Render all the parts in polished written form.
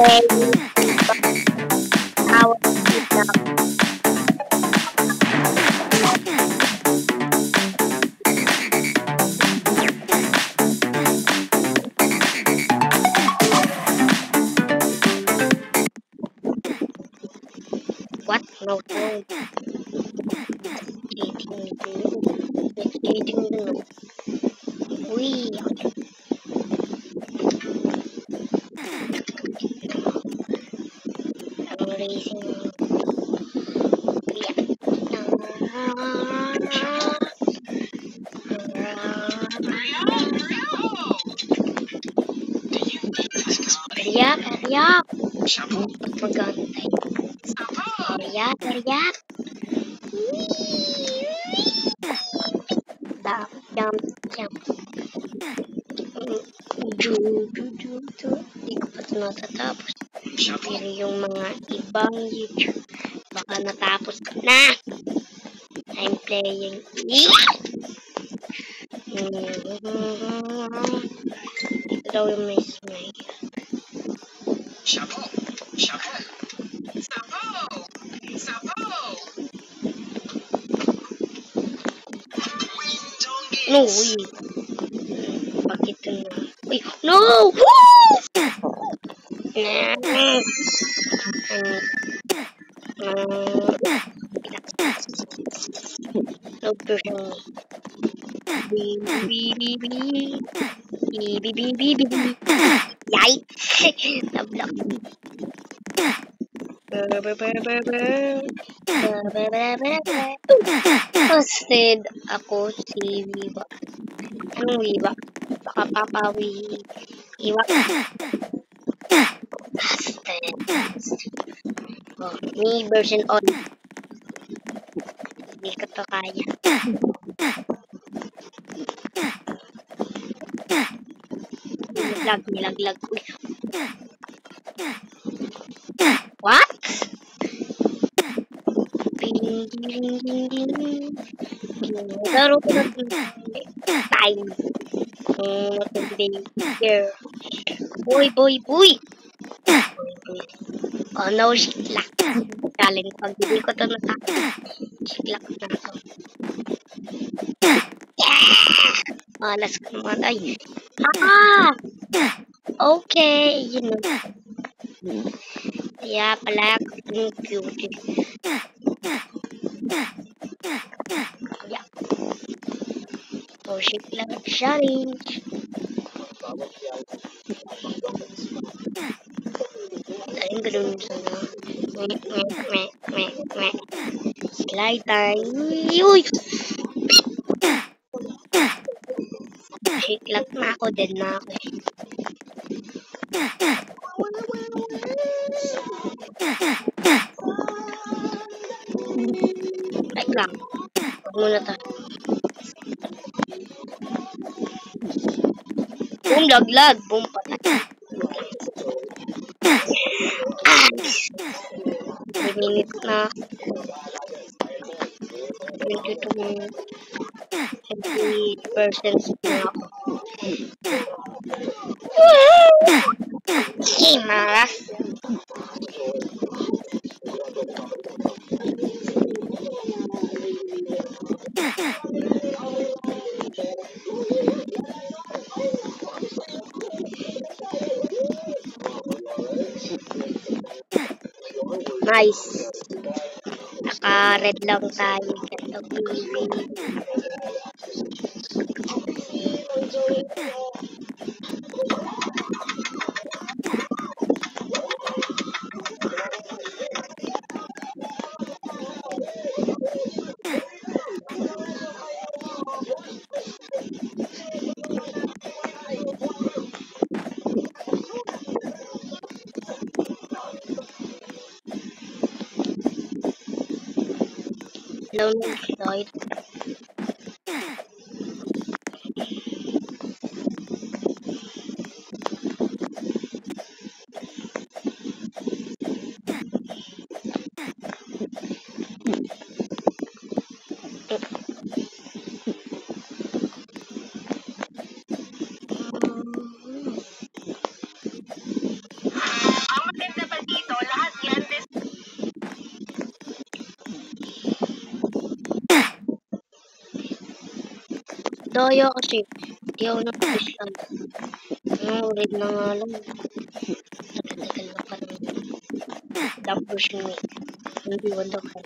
playing our what? No, no. Cheating dun. Uy, ang racing. Hurry up, hurry up. Magantay. Hurry up, hurry up. Jump, jump. Hindi ko pa ito natatapos. Pero yung mga ibang YouTube, baka natapos ko na. I'm playing. Ito daw yung may smile. Chapeau! Chapeau! Chapeau! Chapeau! No, uy. Bakit ito na? Uy, no! No version. Yikes! Nablak. Busted ako si Viva. Anong Viva? Baka papawi. Iwa. Busted. Oh, me version on. Hindi ko to kaya. Nilaglag. What? Ding. Laro ko na time. There. Boy. Oh no, shiklak. Galing pag hindi ko to natapos. Shiklak na ako. Yeah! Malas ko naman. Ay. Okay. Yun na. Kaya pala yung cute. Yeah. So, shiklak challenge. Daling ganun sana. Slide time. Uy! Shiklak na ako. Dead na ako eh. Like lang. Huwag muna to. Boom, laglag. Boom, patay. 3 minutes na. 22 minutes. 50% na ako. Mara. Nice. Naka-red lang tayo. Ganda baby. Lonely Floyd. Daya kasi. Di ako nag-crystal. Red na nga lang. Tagal na pa rin. Dump version me. Hindi wala ka.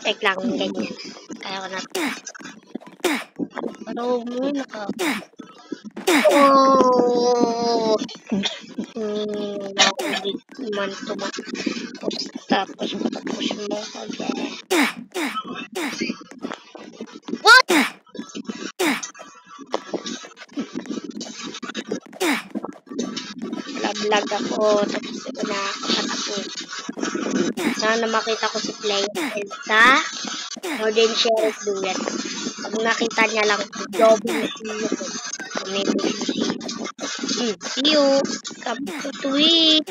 Tek lang, ganyan. Kaya ko na. Pero muna ka. Oh! Hindi man tapos patapos mo agad. What? Vlog ako, tapos ito na kapatapos. Sana makita ko si Player sa More Than Sheriff Duet. Pag nakita niya lang, double na siya ko. See you. Come to tweet.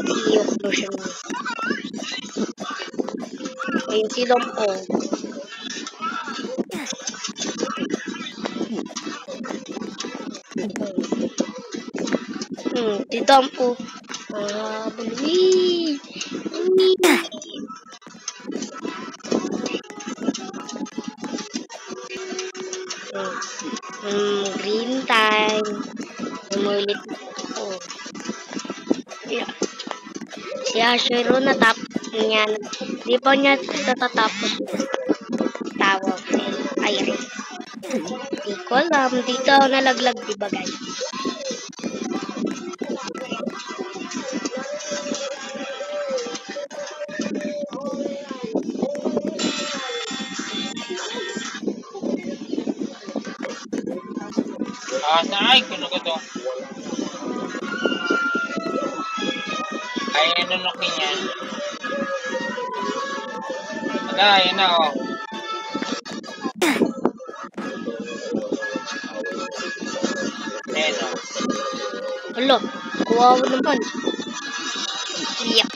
See you, version mo. Ayun si Dompo. Si Dompo. Buli. Green time. Umulit ako. Si Ashero natapos niya. Di pa niya natatapos. Tawag. Ay, di ko alam. Dito ako nalaglag, diba guys? Ay, kuno ko to. Ay, nanunokin yan. Wala, yan na, oh. Ayan, oh. Hala, kawawa naman. Iyak.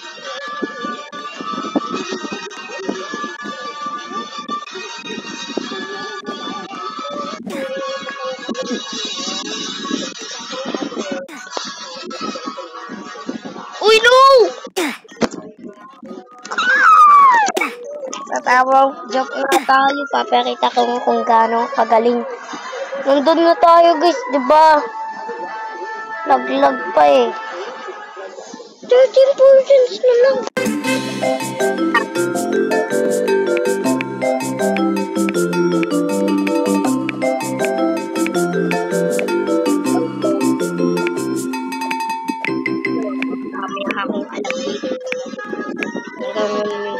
Uy, no! Tatawang joke na tayo. Papakita ko kung gaano kagaling. Nandun na tayo guys, diba? Lag-lag pa eh. 13% na lang. Kami akong alam dito. Hanggang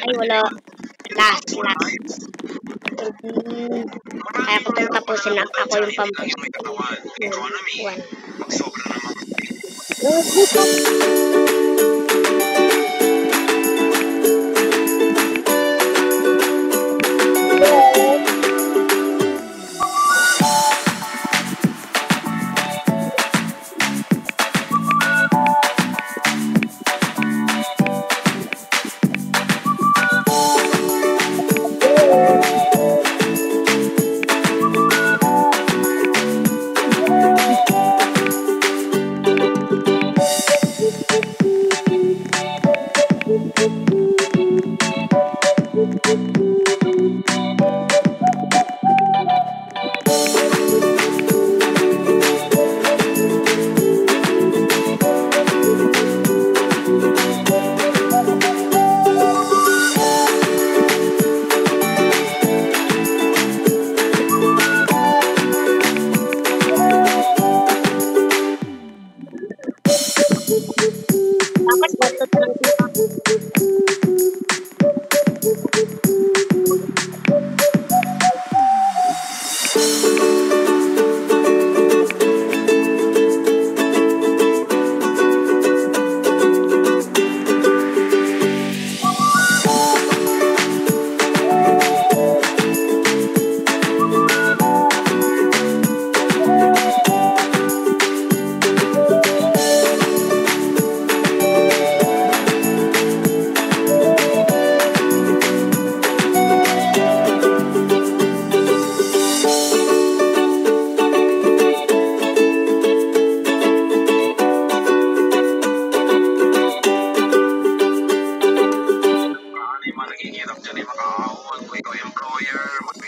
ay wala. Last. Kaya ko itong tapusin na ako yung pampus. One. lawyer,